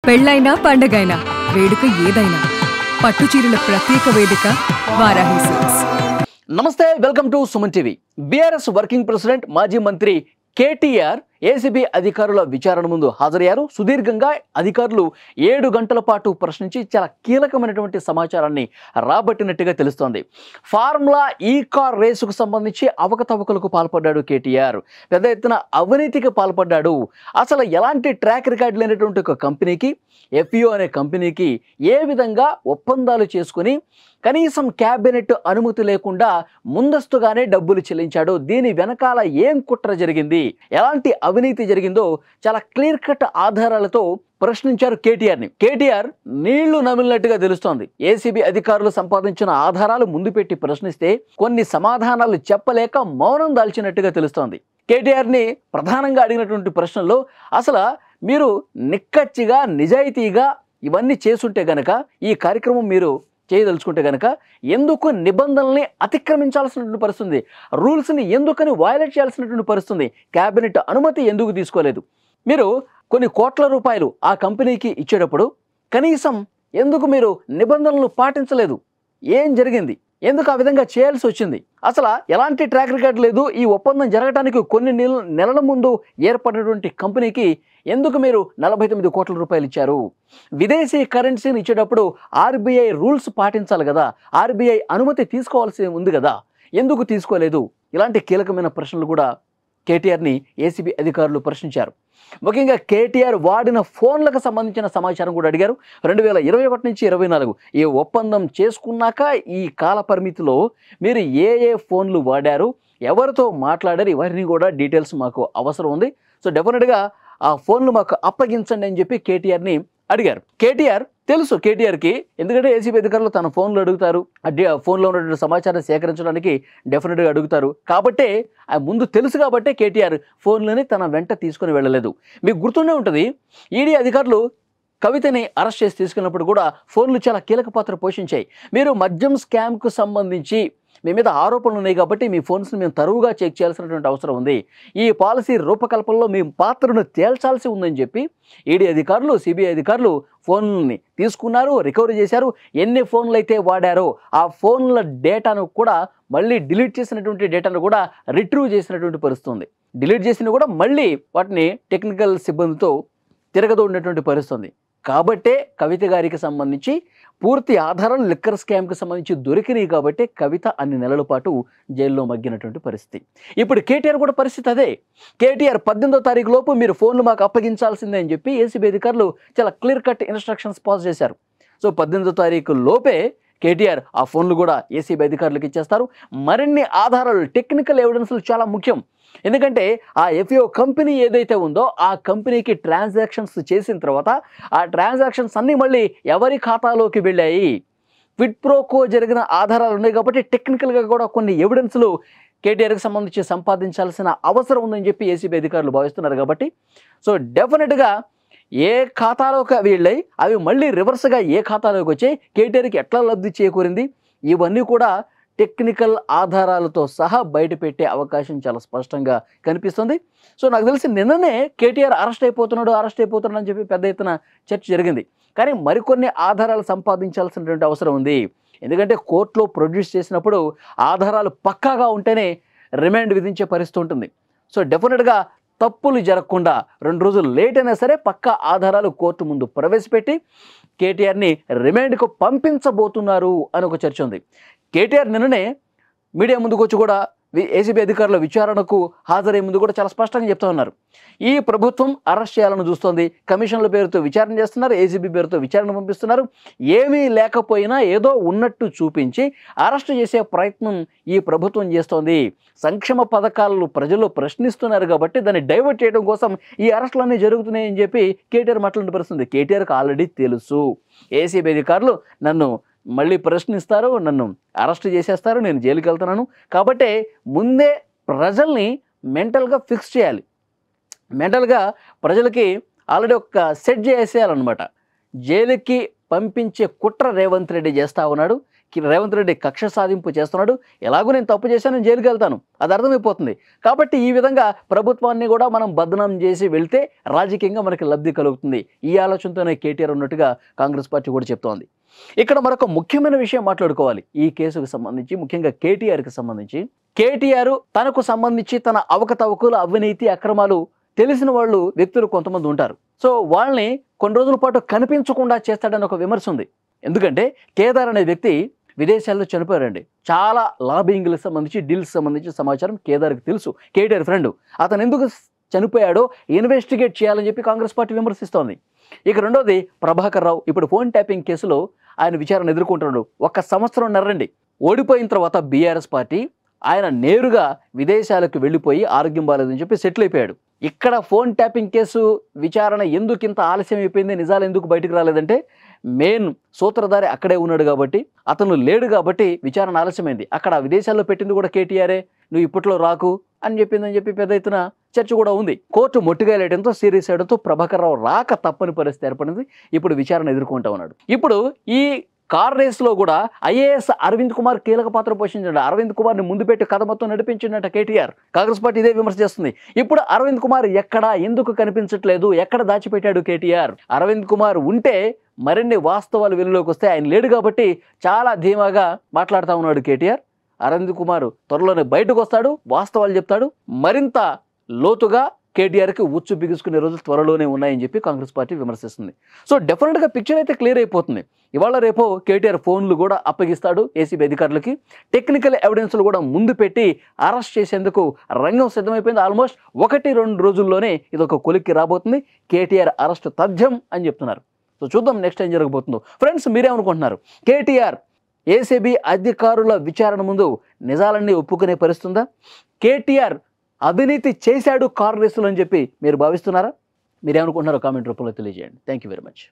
పెళ్ళైనా పండగైనా వేడుక ఏదైనా పట్టుచీరల ప్రత్యేక వేదిక వారాహి సిల్క్స్. నమస్తే, welcome to Suman TV. BRS working president మాజీ మంత్రి కేటీఆర్ ఏసీబీ అధికారుల విచారణ ముందు హాజరయ్యారు. సుదీర్ఘంగా అధికారులు 7 గంటల పాటు ప్రశ్నించి చాలా కీలకమైనటువంటి సమాచారాన్ని రాబట్టినట్టుగా తెలుస్తోంది. ఫార్ములా ఈ కార్ రేసుకు సంబంధించి అవకతవకలకు పాల్పడ్డాడు కేటీఆర్. పెద్ద ఎత్తున అవినీతికి పాల్పడ్డాడు. అసలు ఎలాంటి ట్రాక్ రికార్డు లేనటువంటి ఒక కంపెనీకి, ఎఫ్ఈఓ అనే కంపెనీకి ఏ విధంగా ఒప్పందాలు చేసుకుని కనీసం క్యాబినెట్ అనుమతి లేకుండా ముందస్తుగానే డబ్బులు చెల్లించాడు, దీని వెనకాల ఏం కుట్ర జరిగింది, ఎలాంటి అవినీతి జరిగిందో చాలా క్లియర్ కట్ ఆధారాలతో ప్రశ్నించారు కేటీఆర్ని. కేటీఆర్ నీళ్లు నమిలినట్టుగా తెలుస్తోంది. ఏసీబీ అధికారులు సంపాదించిన ఆధారాలు ముందు పెట్టి ప్రశ్నిస్తే కొన్ని సమాధానాలు చెప్పలేక మౌనం దాల్చినట్టుగా తెలుస్తోంది. కేటీఆర్ని ప్రధానంగా అడిగినటువంటి ప్రశ్నల్లో అసలు మీరు నిక్కచ్చిగా నిజాయితీగా ఇవన్నీ చేసుంటే గనక, ఈ కార్యక్రమం మీరు చేయదలుచుకుంటే కనుక ఎందుకు నిబంధనల్ని అతిక్రమించాల్సినటువంటి పరిస్థితుంది, రూల్స్ని ఎందుకని వయలేట్ చేయాల్సినటువంటి పరిస్థితుంది, క్యాబినెట్ అనుమతి ఎందుకు తీసుకోలేదు, మీరు కొన్ని కోట్ల రూపాయలు ఆ కంపెనీకి ఇచ్చేటప్పుడు కనీసం ఎందుకు మీరు నిబంధనలు పాటించలేదు, ఏం జరిగింది, ఎందుకు ఆ విధంగా చేయాల్సి వచ్చింది, అసలు ఎలాంటి ట్రాక్ రికార్డ్ లేదు, ఈ ఒప్పందం జరగడానికి కొన్ని నెలల ముందు ఏర్పడినటువంటి కంపెనీకి ఎందుకు మీరు 49 కోట్ల రూపాయలు ఇచ్చారు, విదేశీ కరెన్సీని ఇచ్చేటప్పుడు ఆర్బీఐ రూల్స్ పాటించాలి కదా, ఆర్బీఐ అనుమతి తీసుకోవాల్సి ఉంది కదా, ఎందుకు తీసుకోలేదు, ఇలాంటి కీలకమైన ప్రశ్నలు కూడా కేటీఆర్ని ఏసీబీ అధికారులు ప్రశ్నించారు. ముఖ్యంగా కేటీఆర్ వాడిన ఫోన్లకు సంబంధించిన సమాచారం కూడా అడిగారు. 2021 నుంచి 24 ఈ ఒప్పందం చేసుకున్నాక ఈ కాల పరిమితిలో మీరు ఏ ఫోన్లు వాడారు, ఎవరితో మాట్లాడారు, ఇవన్నీ కూడా డీటెయిల్స్ మాకు అవసరం ఉంది. సో డెఫినెట్గా ఆ ఫోన్లు మాకు అప్పగించండి అని చెప్పి కేటీఆర్ని అడిగారు. కేటీఆర్ తెలుసు కేటీఆర్కి, ఎందుకంటే ఏసీబీ అధికారులు తన ఫోన్లు అడుగుతారు, ఫోన్లో ఉన్నటువంటి సమాచారం సేకరించడానికి డెఫినెట్గా అడుగుతారు. కాబట్టే ముందు తెలుసు కాబట్టే కేటీఆర్ ఫోన్లని తన వెంట తీసుకుని వెళ్ళలేదు. మీకు గుర్తుండే ఉంటుంది, ఈడీ అధికారులు కవితని అరెస్ట్ చేసి తీసుకున్నప్పుడు కూడా ఫోన్లు చాలా కీలక పాత్ర పోషించాయి. మీరు మద్యం స్కామ్కు సంబంధించి మీ మీద ఆరోపణలు ఉన్నాయి కాబట్టి మీ ఫోన్స్ని మేము తరువుగా చెక్ చేయాల్సినటువంటి అవసరం ఉంది, ఈ పాలసీ రూపకల్పనలో మీ పాత్రను తేల్చాల్సి ఉందని చెప్పి ఈడీ అధికారులు, సిబిఐ అధికారులు ఫోన్లని తీసుకున్నారు, రికవరీ చేశారు. ఎన్ని ఫోన్లు అయితే వాడారో ఆ ఫోన్ల డేటాను కూడా మళ్ళీ డిలీట్ చేసినటువంటి డేటాను కూడా రిట్రీవ్ చేసినటువంటి పరిస్థితి ఉంది. డిలీట్ చేసిన కూడా మళ్ళీ వాటిని టెక్నికల్ సిబ్బందితో తిరగదోడినటువంటి పరిస్థితి. కాబట్టే కవిత గారికి సంబంధించి పూర్తి ఆధారాలు లిక్కర్ స్కామ్కి సంబంధించి దొరికినాయి కాబట్టి కవిత అన్ని నెలల పాటు జైల్లో మగ్గినటువంటి పరిస్థితి. ఇప్పుడు కేటీఆర్ కూడా పరిస్థితి అదే. కేటీఆర్ 18వ తారీఖు లోపు మీరు ఫోన్లు మాకు అప్పగించాల్సిందే అని చెప్పి ఏసీబీ అధికారులు చాలా క్లియర్ కట్ ఇన్స్ట్రక్షన్స్ పాస్ చేశారు. సో 18వ తారీఖు లోపే కేటీఆర్ ఆ ఫోన్లు కూడా ఏసీబీ అధికారులకు ఇచ్చేస్తారు. మరిన్ని ఆధారాలు, టెక్నికల్ ఎవిడెన్స్లు చాలా ముఖ్యం. ఎందుకంటే ఆ ఎఫ్ఈఓ కంపెనీ ఏదైతే ఉందో ఆ కంపెనీకి ట్రాన్సాక్షన్స్ చేసిన తర్వాత ఆ ట్రాన్సాక్షన్స్ అన్నీ మళ్ళీ ఎవరి ఖాతాలోకి వెళ్ళాయి, క్విడ్ ప్రోకో జరిగిన ఆధారాలు ఉన్నాయి కాబట్టి టెక్నికల్గా కూడా కొన్ని ఎవిడెన్స్లు కేటీఆర్కి సంబంధించి సంపాదించాల్సిన అవసరం ఉందని చెప్పి ఏసీబీ అధికారులు భావిస్తున్నారు. కాబట్టి సో డెఫినెట్గా ఏ ఖాతాలోకి అవి వెళ్ళాయి, అవి మళ్ళీ రివర్స్గా ఏ ఖాతాలోకి వచ్చాయి, కేటీఆర్కి ఎట్లా లబ్ధి చేకూరింది, ఇవన్నీ కూడా టెక్నికల్ ఆధారాలతో సహా బయటపెట్టే అవకాశం చాలా స్పష్టంగా కనిపిస్తుంది. సో నాకు తెలిసి నిన్ననే కేటీఆర్ అరెస్ట్ అయిపోతున్నాడు అని చెప్పి పెద్ద ఎత్తున చర్చ జరిగింది. కానీ మరికొన్ని ఆధారాలు సంపాదించాల్సినటువంటి అవసరం ఉంది. ఎందుకంటే కోర్టులో ప్రొడ్యూస్ చేసినప్పుడు ఆధారాలు పక్కాగా ఉంటేనే రిమాండ్ విధించే పరిస్థితి ఉంటుంది. సో డెఫినెట్గా తప్పులు జరగకుండా 2 రోజులు లేట్ అయినా సరే పక్కా ఆధారాలు కోర్టు ముందు ప్రవేశపెట్టి కేటీఆర్ని రిమాండ్కు పంపించబోతున్నారు అని ఒక చర్చ ఉంది. కేటీఆర్ నిన్ననే మీడియా ముందుకు వచ్చి కూడా ఏసీబీ అధికారుల విచారణకు హాజరయ్యే ముందు కూడా చాలా స్పష్టంగా చెప్తా ఉన్నారు, ఈ ప్రభుత్వం అరెస్ట్ చేయాలని చూస్తోంది, కమిషన్ల పేరుతో విచారణ చేస్తున్నారు, ఏసీబీ పేరుతో విచారణ పంపిస్తున్నారు, ఏమీ లేకపోయినా ఏదో ఉన్నట్టు చూపించి అరెస్ట్ చేసే ప్రయత్నం ఈ ప్రభుత్వం చేస్తోంది, సంక్షేమ పథకాలను ప్రజలు ప్రశ్నిస్తున్నారు కాబట్టి దాన్ని డైవర్ట్ చేయడం కోసం ఈ అరెస్టులన్నీ జరుగుతున్నాయని చెప్పి కేటీఆర్ మాట్లాడిన పరిస్థితుంది. కేటీఆర్కి ఆల్రెడీ తెలుసు ఏసీబీ అధికారులు నన్ను మళ్ళీ ప్రశ్నిస్తారు, నన్ను అరెస్ట్ చేసేస్తారు, నేను జైలుకి వెళ్తున్నాను, కాబట్టి ముందే ప్రజల్ని మెంటల్గా ఫిక్స్ చేయాలి, మెంటల్గా ప్రజలకి ఆల్రెడీ ఒక సెట్ చేసేయాలన్నమాట. జైలుకి పంపించే కుట్ర రేవంత్ రెడ్డి చేస్తూ ఉన్నాడు. రేవంత్ రెడ్డి కక్ష సాధింపు చేస్తున్నాడు, ఎలాగో నేను తప్పు చేశాను, నేను జైలుకి వెళ్తాను, అది అర్థమైపోతుంది. కాబట్టి ఈ విధంగా ప్రభుత్వాన్ని కూడా మనం బదనాం చేసి వెళ్తే రాజకీయంగా మనకి లబ్ధి కలుగుతుంది. ఈ ఆలోచనతోనే కేటీఆర్ ఉన్నట్టుగా కాంగ్రెస్ పార్టీ కూడా చెప్తోంది. ఇక్కడ మరొక ముఖ్యమైన విషయం మాట్లాడుకోవాలి ఈ కేసుకు సంబంధించి, ముఖ్యంగా కేటీఆర్కి సంబంధించి. కేటీఆర్ తనకు సంబంధించి తన అవకతవకలు, అవినీతి, అక్రమాలు తెలిసిన వాళ్ళు వ్యక్తులు కొంతమంది ఉంటారు. సో వాళ్ళని కొన్ని రోజుల పాటు కనిపించకుండా చేస్తాడని ఒక విమర్శ ఉంది. ఎందుకంటే కేదార్ అనే వ్యక్తి విదేశాల్లో చనిపోయారండి. చాలా లాబింగ్లకు సంబంధించి, డీల్స్ సంబంధించి సమాచారం కేదార్కి తెలుసు. కేటీఆర్ ఫ్రెండ్. అతను ఎందుకు చనిపోయాడో ఇన్వెస్టిగేట్ చేయాలని చెప్పి కాంగ్రెస్ పార్టీ విమర్శిస్తోంది. ఇక రెండోది ప్రభాకర్ రావు. ఇప్పుడు ఫోన్ ట్యాపింగ్ కేసులో ఆయన విచారణ ఎదుర్కొంటున్నాడు. 1 సంవత్సరంన్నరండి. ఓడిపోయిన తర్వాత బీఆర్ఎస్ పార్టీ ఆయన నేరుగా విదేశాలకు వెళ్ళిపోయి ఆరోగ్యం బాలేదని చెప్పి సెటిల్ అయిపోయాడు. ఇక్కడ ఫోన్ ట్యాపింగ్ కేసు విచారణ ఎందుకు ఇంత ఆలస్యం అయిపోయింది, నిజాలు ఎందుకు బయటకు రాలేదంటే మెయిన్ సూత్రధారి అక్కడే ఉన్నాడు కాబట్టి, అతను లేడు కాబట్టి విచారణ ఆలస్యమైంది. అక్కడ విదేశాల్లో పెట్టింది కూడా కేటీఆరే, నువ్వు ఇప్పట్లో రాకు అని చెప్పి పెద్ద ఎత్తున చర్చ కూడా ఉంది. కోర్టు మొట్టిగాయలేయడంతో, సీరియస్ అయ్యడంతో ప్రభాకర్ రావు రాక తప్పని పరిస్థితి ఏర్పడింది. ఇప్పుడు విచారణ ఎదుర్కొంటా ఉన్నాడు. ఇప్పుడు ఈ కార్ రేస్లో కూడా ఐఏఎస్ అరవింద్ కుమార్ కీలక పాత్ర పోషించాడు. అరవింద్ కుమార్ని ముందు పెట్టి కథ మొత్తం నడిపించిందట కేటీఆర్. కాంగ్రెస్ పార్టీ ఇదే విమర్శ చేస్తుంది. ఇప్పుడు అరవింద్ కుమార్ ఎక్కడా, ఎందుకు కనిపించట్లేదు, ఎక్కడ దాచిపెట్టాడు కేటీఆర్? అరవింద్ కుమార్ ఉంటే మరిన్ని వాస్తవాలు వెలుగులోకి వస్తే, ఆయన లేడు కాబట్టి చాలా ధీమాగా మాట్లాడుతూ ఉన్నాడు కేటీఆర్. అరవింద్ కుమార్ త్వరలోనే బయటకు వస్తాడు, వాస్తవాలు చెప్తాడు. మరింత లోతుగా కేటీఆర్కి ఉచ్చు బిగుసుకునే రోజులు త్వరలోనే ఉన్నాయని చెప్పి కాంగ్రెస్ పార్టీ విమర్శిస్తుంది. సో డెఫినెట్గా పిక్చర్ అయితే క్లియర్ అయిపోతుంది. ఇవాళ రేపో కేటీఆర్ ఫోన్లు కూడా అప్పగిస్తాడు ఏసీబీ అధికారులకి. టెక్నికల్ ఎవిడెన్స్లు కూడా ముందు పెట్టి అరెస్ట్ చేసేందుకు రంగం సిద్ధమైపోయింది. ఆల్మోస్ట్ 1-2 రోజుల్లోనే ఇది ఒక కొలిక్కి రాబోతుంది. కేటీఆర్ అరెస్ట్ తథ్యం అని చెప్తున్నారు. సో చూద్దాం నెక్స్ట్ ఏం జరగబోతుందో. ఫ్రెండ్స్, మీరేమనుకుంటున్నారు? కేటీఆర్ ఏసీబీ అధికారుల విచారణ ముందు నిజాలన్నీ ఒప్పుకునే పరిస్థితుందా? కేటీఆర్ అవినీతి చేశాడు కార్ రేసులు అని చెప్పి మీరు భావిస్తున్నారా? మీరేమనుకుంటున్నారో కామెంట్ రూపంలో తెలియజేయండి. Thank you very much.